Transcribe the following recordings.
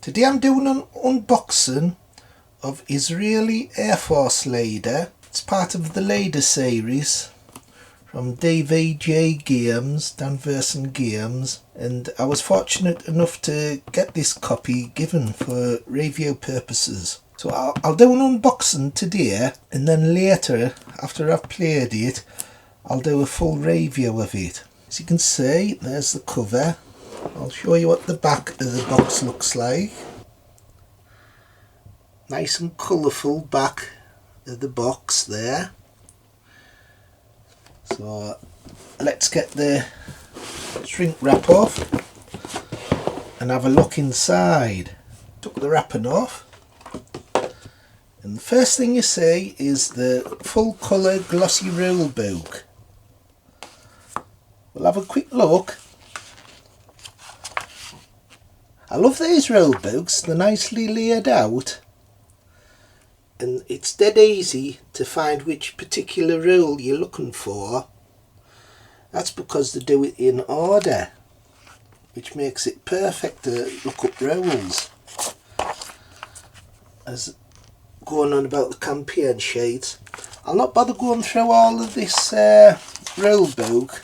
Today I'm doing an unboxing of Israeli Air Force Lader. It's part of the Lader series from DVJ Games, Danversen Games, and I was fortunate enough to get this copy given for review purposes. So I'll do an unboxing today, and then later, after I've played it, I'll do a full review of it. As you can see, there's the cover. I'll show you what the back of the box looks like. Nice and colourful back of the box there. So let's get the shrink wrap off and have a look inside. Took the wrapping off, and the first thing you see is the full colour glossy Railbook. We'll have a quick look. I love these Railbooks, they're nicely laid out, and it's dead easy to find which particular rule you're looking for. That's because they do it in order, which makes it perfect to look up rules. As going on about the campaign sheet, I'll not bother going through all of this Railbook.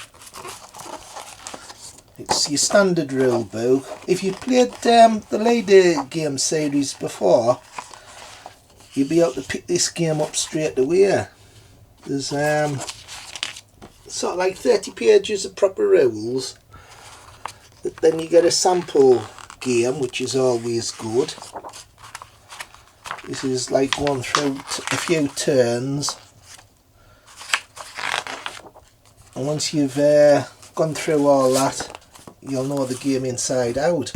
It's your standard Railbook. If you played the Lader game series before, you'll be able to pick this game up straight away. There's sort of like 30 pages of proper rules, but then you get a sample game, which is always good. This is like going through a few turns, and once you've gone through all that, you'll know the game inside out.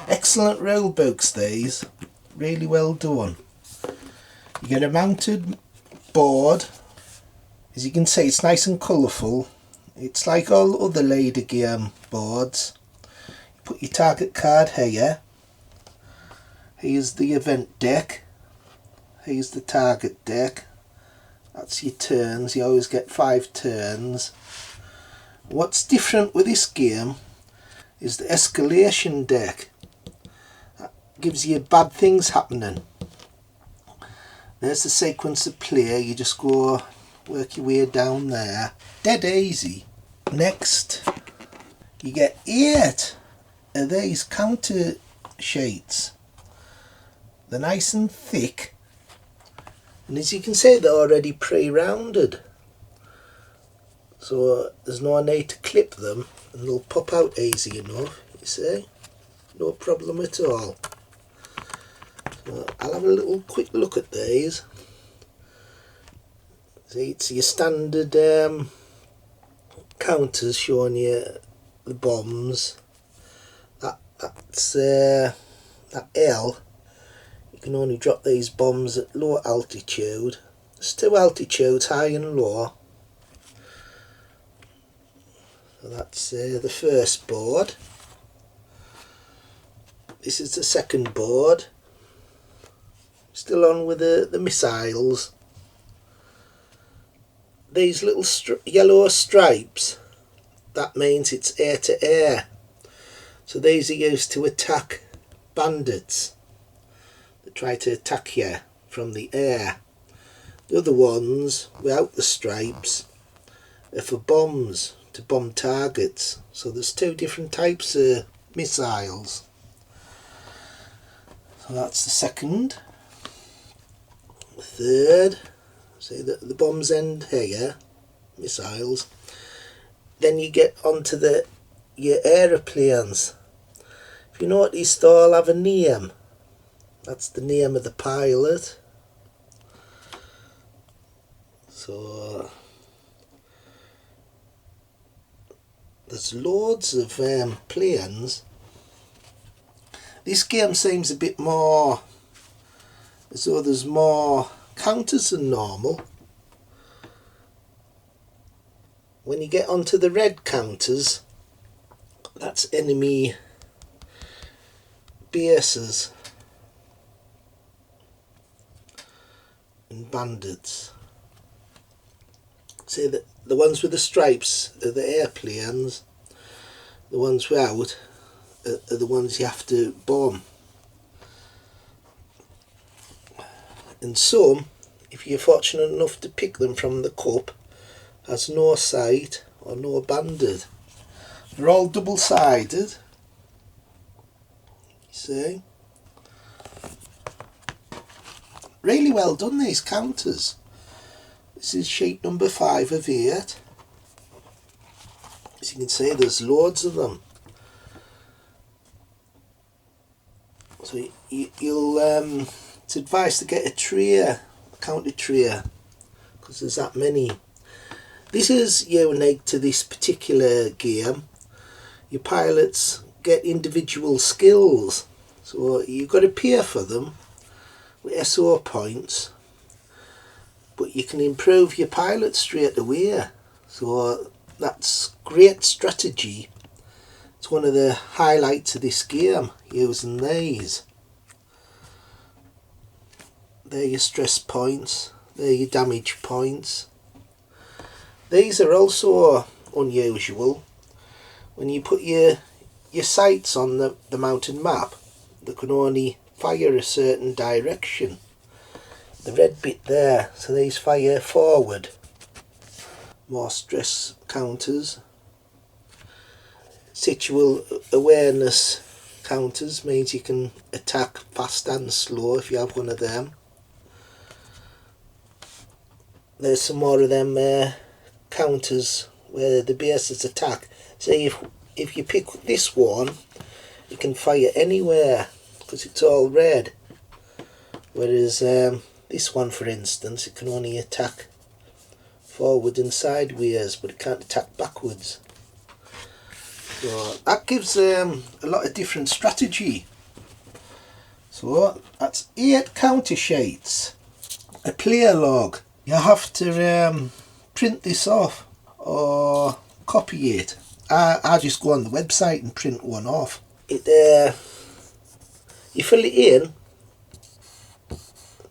Excellent Railbooks these, really well done. You get a mounted board. As you can see, it's nice and colourful. It's like all other Lader game boards. You put your target card here. Here's the event deck. Here's the target deck. That's your turns. You always get 5 turns. What's different with this game is the escalation deck. That gives you bad things happening. There's the sequence of play. You just go work your way down there. Dead easy. Next, you get 8 of these counter sheets. They're nice and thick, and as you can see, they're already pre-rounded, so there's no need to clip them, and they'll pop out easy enough. You see, no problem at all. So I'll have a little quick look at these. See, it's your standard counters showing you the bombs. That's that L. You can only drop these bombs at low altitude. There's 2 altitudes, high and low. So that's the first board. This is the second board. Still on with the missiles. These little yellow stripes, that means it's air to air. So these are used to attack bandits that try to attack you from the air. The other ones without the stripes are for bombs, to bomb targets. So there's 2 different types of missiles. So that's the second. The third, see the bombs end here, missiles. Then you get onto your aeroplanes. If you notice, they all have a name. That's the name of the pilot. So there's loads of planes. This game seems a bit more as though there's more counters than normal. When you get onto the red counters, that's enemy bases and bandits. See, the ones with the stripes are the airplanes, the ones without are the ones you have to bomb. And some, if you're fortunate enough to pick them from the cup, has no side or no banded. They're all double-sided, you see. Really well done, these counters. This is sheet number 5 of 8. As you can see, there's loads of them. So it's advised to get a tray, a counter tray, because there's that many. This is unique to this particular game. Your pilots get individual skills, so you've got to pay for them with SO points, but you can improve your pilot straight away. So that's great strategy. It's one of the highlights of this game, using these. They're your stress points, they're your damage points. These are also unusual. When you put your sights on the mountain map, they can only fire a certain direction. The red bit there, so these fire forward. More stress counters. Situal awareness counters means you can attack fast and slow if you have one of them. There's some more of them counters where the bases attack. See, if you pick this one, you can fire anywhere because it's all red. Whereas this one, for instance, it can only attack forward and sideways, but it can't attack backwards. So that gives a lot of different strategy. So that's 8 counter sheets. A player log. You have to print this off or copy it. I just go on the website and print one off. You fill it in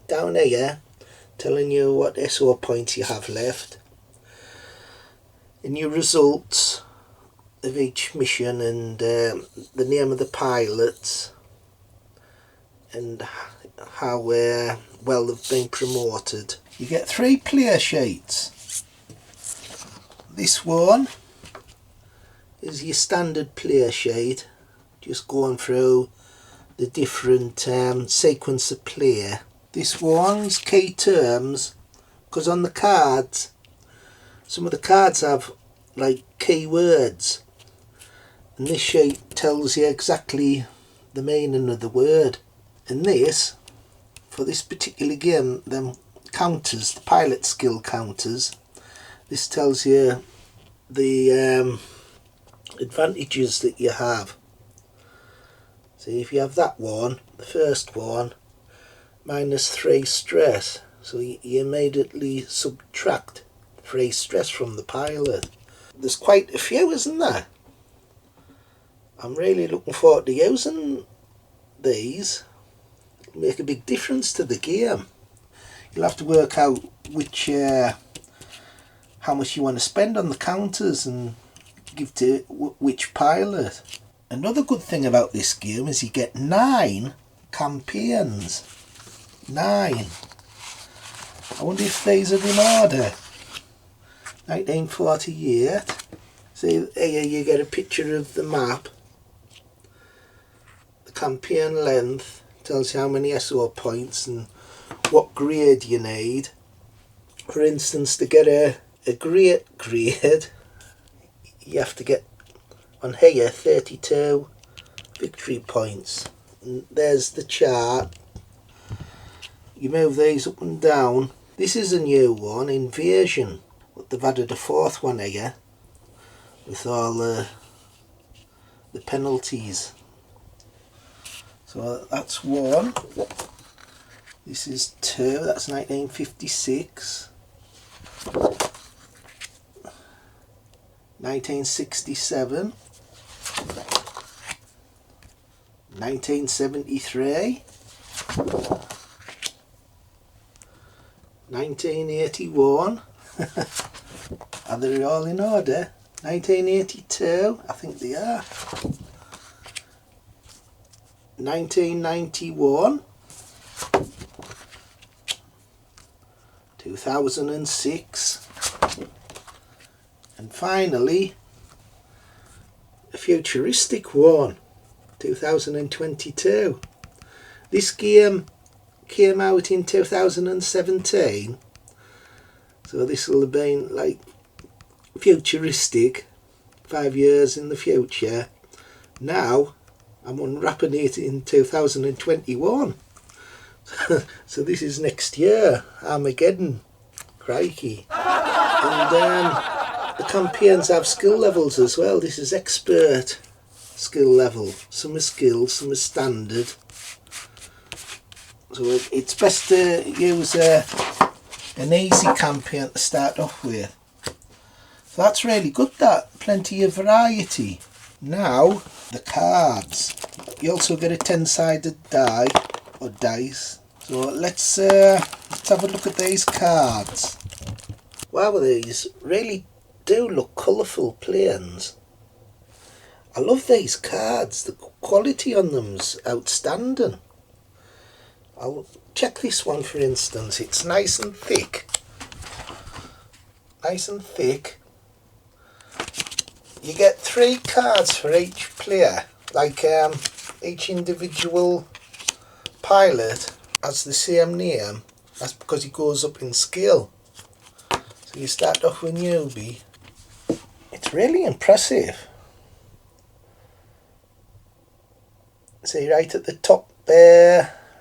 down here, telling you what SO points you have left, and your results of each mission, and the name of the pilots, and how well they've been promoted. You get 3 player sheets. This one is your standard player sheet, just going through the different sequence of play. This one's key terms, because on the cards, some of the cards have like keywords, and this sheet tells you exactly the meaning of the word. And this, for this particular game, them counters, the pilot skill counters, this tells you the advantages that you have. See, if you have that one, the first one, -3 stress, so you immediately subtract 3 stress from the pilot. There's quite a few, isn't there? I'm really looking forward to using these. It'll make a big difference to the game. You'll have to work out how much you want to spend on the counters and give to which pilot. Another good thing about this game is you get 9 campaigns. 9. I wonder if these are in order. 1948. See, here you get a picture of the map. The campaign length tells you how many SO points and what grade you need. For instance, to get a great grade, you have to get on here 32 victory points. And there's the chart. You move these up and down. This is a new one, Invasion, but they've added a 4th one here with all the penalties. So that's 1. This is 2, that's 1956. 1967. 1973. 1981. Are they all in order? 1982, I think they are. 1991. 2006, and finally a futuristic one, 2022. This game came out in 2017, so this will have been like futuristic 5 years in the future. Now I'm unwrapping it in 2021. So this is next year, Armageddon, crikey. And the campaigns have skill levels as well. This is expert skill level. Some are skilled, some are standard. So it's best to use an easy campaign to start off with. So that's really good, that. Plenty of variety. Now, the cards. You also get a 10-sided die, or dice. So let's have a look at these cards. Wow, these really do look colourful planes. I love these cards. The quality on them's outstanding. I'll check this one for instance. It's nice and thick. Nice and thick. You get 3 cards for each player. Like each individual pilot has the same name. That's because it goes up in skill. So you start off with newbie. It's really impressive. See, right at the top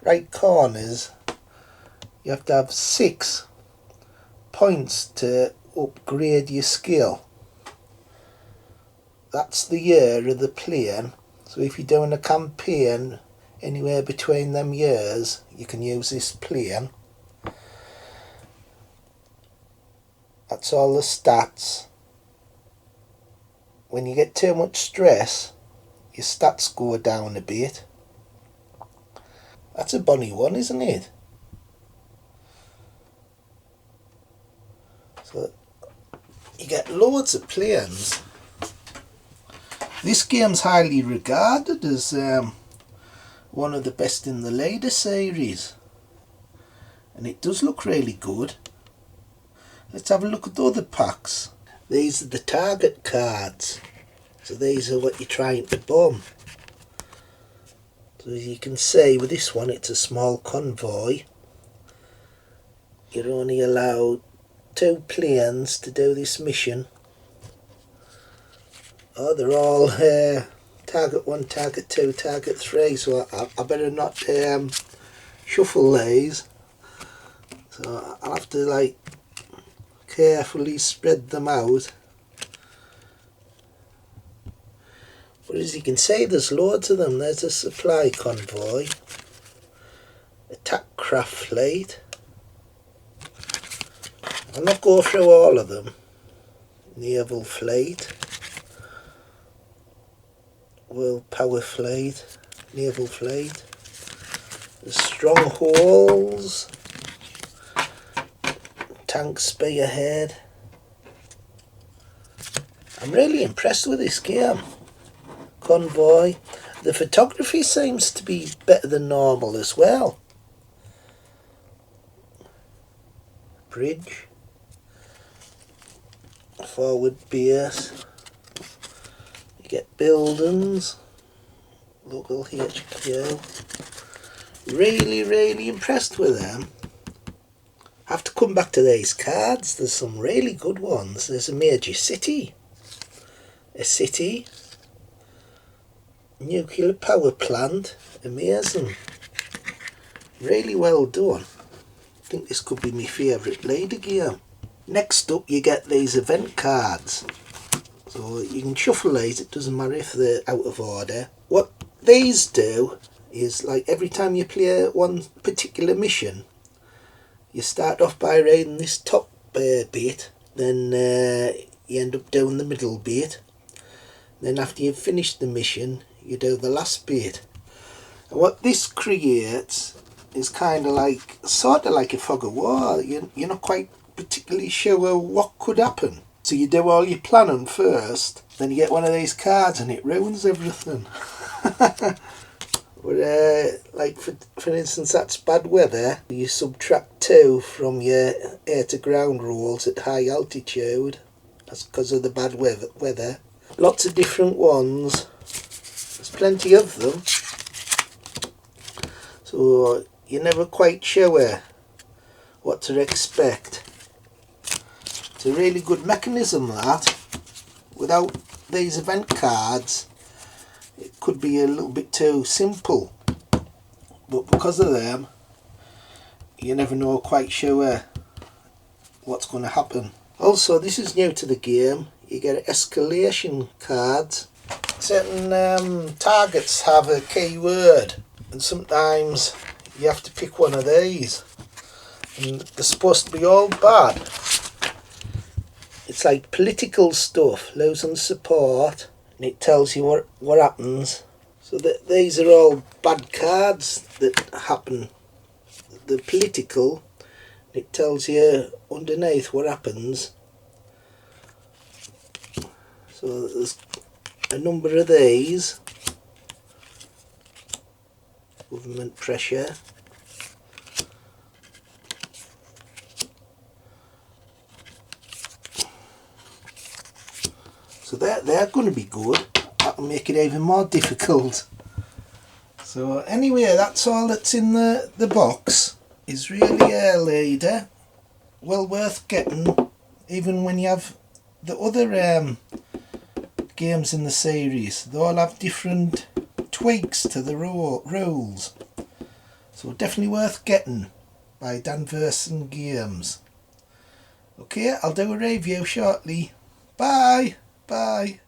right corners, you have to have 6 points to upgrade your skill. That's the year of the plane. So if you're doing a campaign anywhere between them years, you can use this plane. That's all the stats. When you get too much stress, your stats go down a bit. That's a bonny one, isn't it? So you get loads of planes. This game's highly regarded as one of the best in the Leader series, and it does look really good. Let's have a look at the other packs. These are the target cards, so these are what you're trying to bomb. So as you can see with this one, it's a small convoy. You're only allowed 2 planes to do this mission. Oh, they're all target 1, target 2, target 3, so I better not shuffle these. So I'll have to like carefully spread them out. But as you can see, there's loads of them. There's a supply convoy, attack craft fleet. I'll not go through all of them. Naval fleet, world power fleet, naval fleet, the strongholds, tank spearhead. I'm really impressed with this game. Convoy. The photography seems to be better than normal as well. Bridge, forward base. You get buildings, local HQ. Really impressed with them. Have to come back to these cards. There's some really good ones. There's a major city, a city, nuclear power plant. Amazing. Really well done. I think this could be my favourite Leader game. Next up, you get these event cards. So you can shuffle these, it doesn't matter if they're out of order. What these do is, like, every time you play one particular mission, you start off by raiding this top bit, then you end up doing the middle bit. Then after you've finished the mission, you do the last bit. And what this creates is kind of like, sort of like a fog of war. You're not quite particularly sure what could happen. So you do all your planning first, then you get one of these cards and it ruins everything. But like for instance, that's bad weather. You subtract 2 from your air to ground rolls at high altitude. That's because of the bad weather. Lots of different ones. There's plenty of them. So you're never quite sure what to expect. It's a really good mechanism, that. Without these event cards, it could be a little bit too simple. But because of them, you never know quite sure what's going to happen. Also, this is new to the game. You get escalation cards. Certain targets have a keyword, and sometimes you have to pick one of these. And they're supposed to be all bad. It's like political stuff, losing support, and it tells you what happens. So these are all bad cards that happen. The political, it tells you underneath what happens. So there's a number of these. Government pressure. So they're going to be good. That'll make it even more difficult. So anyway, that's all that's in the box. It's really a leader. Well worth getting, even when you have the other games in the series. They all have different tweaks to the rules. So definitely worth getting by Dan Versen Games. Okay, I'll do a review shortly. Bye! Bye!